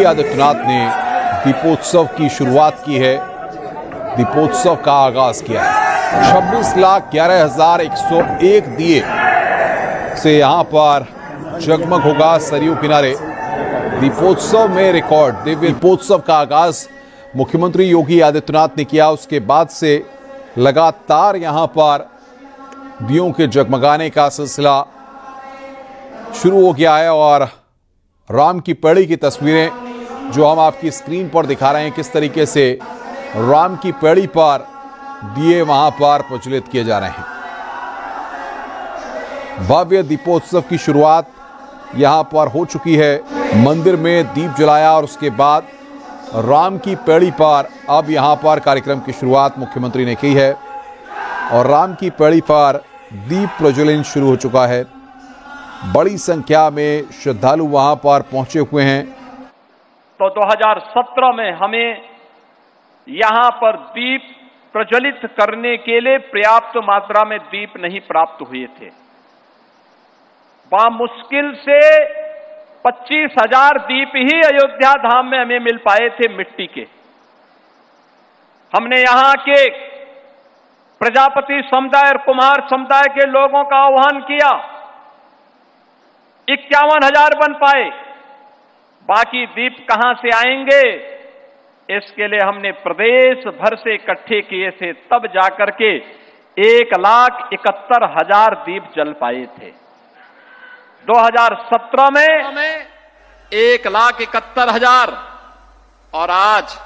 योगी आदित्यनाथ ने दीपोत्सव की शुरुआत की है, दीपोत्सव का आगाज किया है। 26,11,101 दिए से यहां पर जगमग होगा सरयू किनारे। दीपोत्सव में रिकॉर्ड दिव्य दीपोत्सव का आगाज मुख्यमंत्री योगी आदित्यनाथ ने किया। उसके बाद से लगातार यहां पर दियों के जगमगाने का सिलसिला शुरू हो गया है और राम की पैड़ी की तस्वीरें जो हम आपकी स्क्रीन पर दिखा रहे हैं, किस तरीके से राम की पैड़ी पर दिए वहां पर प्रज्वलित किए जा रहे हैं। भव्य दीपोत्सव की शुरुआत यहां पर हो चुकी है। मंदिर में दीप जलाया और उसके बाद राम की पैड़ी पर अब यहां पर कार्यक्रम की शुरुआत मुख्यमंत्री ने की है और राम की पैड़ी पर दीप प्रज्वलन शुरू हो चुका है। बड़ी संख्या में श्रद्धालु वहां पर पहुंचे हुए हैं। तो 2017 में हमें यहां पर दीप प्रज्वलित करने के लिए पर्याप्त मात्रा में दीप नहीं प्राप्त हुए थे। मुश्किल से 25,000 दीप ही अयोध्या धाम में हमें मिल पाए थे मिट्टी के। हमने यहां के प्रजापति समुदाय और कुम्हार समुदाय के लोगों का आह्वान किया, 51,000 बन पाए। बाकी दीप कहां से आएंगे, इसके लिए हमने प्रदेश भर से इकट्ठे किए थे, तब जाकर के 1,71,000 दीप जल पाए थे। 2017 में 1,71,000 और आज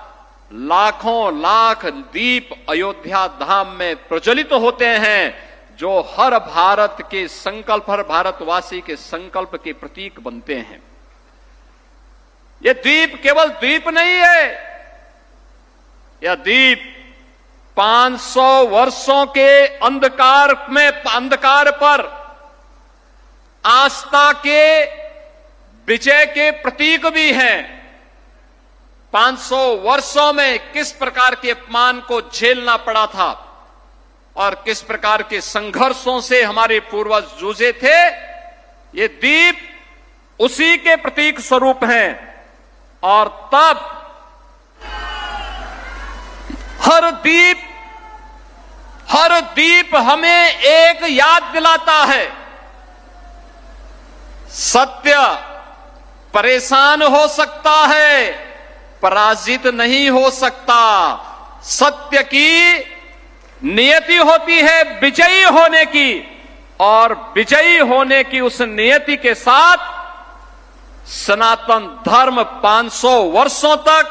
लाखों लाख दीप अयोध्या धाम में प्रज्वलित होते हैं, जो हर भारत के संकल्प, हर भारतवासी के संकल्प के प्रतीक बनते हैं। यह दीप केवल दीप नहीं है, यह दीप 500 वर्षों के अंधकार पर आस्था के विजय के प्रतीक भी हैं। 500 वर्षों में किस प्रकार के अपमान को झेलना पड़ा था और किस प्रकार के संघर्षों से हमारे पूर्वज जूझे थे, ये दीप उसी के प्रतीक स्वरूप हैं। और तब हर दीप हमें एक याद दिलाता है, सत्य परेशान हो सकता है, पराजित नहीं हो सकता। सत्य की नियति होती है विजयी होने की, और विजयी होने की उस नियति के साथ सनातन धर्म 500 वर्षों तक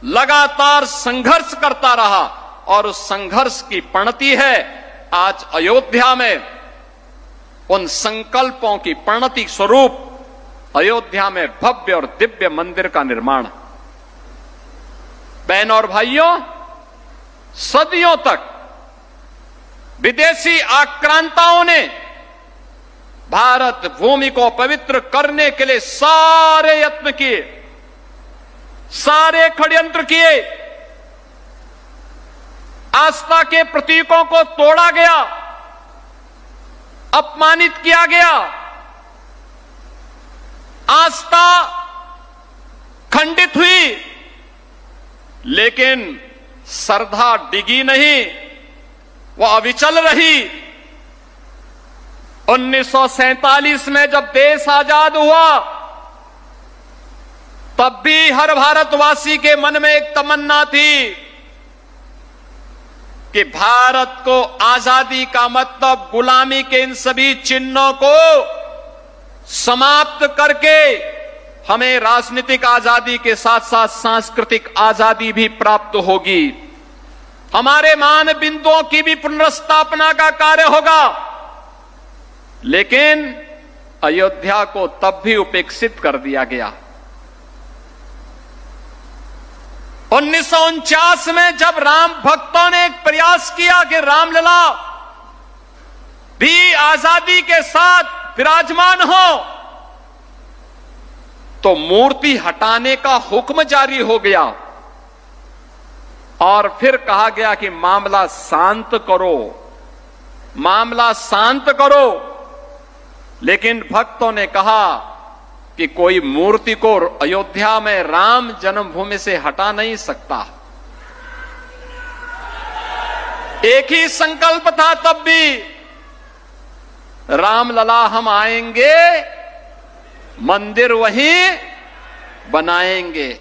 लगातार संघर्ष करता रहा और उस संघर्ष की परिणति है आज अयोध्या में उन संकल्पों की परिणति स्वरूप अयोध्या में भव्य और दिव्य मंदिर का निर्माण। बहनों और भाइयों, सदियों तक विदेशी आक्रांताओं ने भारत भूमि को पवित्र करने के लिए सारे यत्न किए, सारे षड्यंत्र किए। आस्था के प्रतीकों को तोड़ा गया, अपमानित किया गया, आस्था खंडित हुई, लेकिन श्रद्धा डिगी नहीं, वह अविचल रही। 1947 में जब देश आजाद हुआ, तब भी हर भारतवासी के मन में एक तमन्ना थी कि भारत को आजादी का मतलब गुलामी के इन सभी चिन्हों को समाप्त करके हमें राजनीतिक आजादी के साथ साथ सांस्कृतिक आजादी भी प्राप्त होगी, हमारे मान बिंदुओं की भी पुनर्स्थापना का कार्य होगा। लेकिन अयोध्या को तब भी उपेक्षित कर दिया गया। 1949 में जब राम भक्तों ने एक प्रयास किया कि रामलला भी आजादी के साथ विराजमान हो, तो मूर्ति हटाने का हुक्म जारी हो गया और फिर कहा गया कि मामला शांत करो, मामला शांत करो। लेकिन भक्तों ने कहा कि कोई मूर्ति को अयोध्या में राम जन्मभूमि से हटा नहीं सकता। एक ही संकल्प था तब भी, रामलला हम आएंगे, मंदिर वहीं बनाएंगे।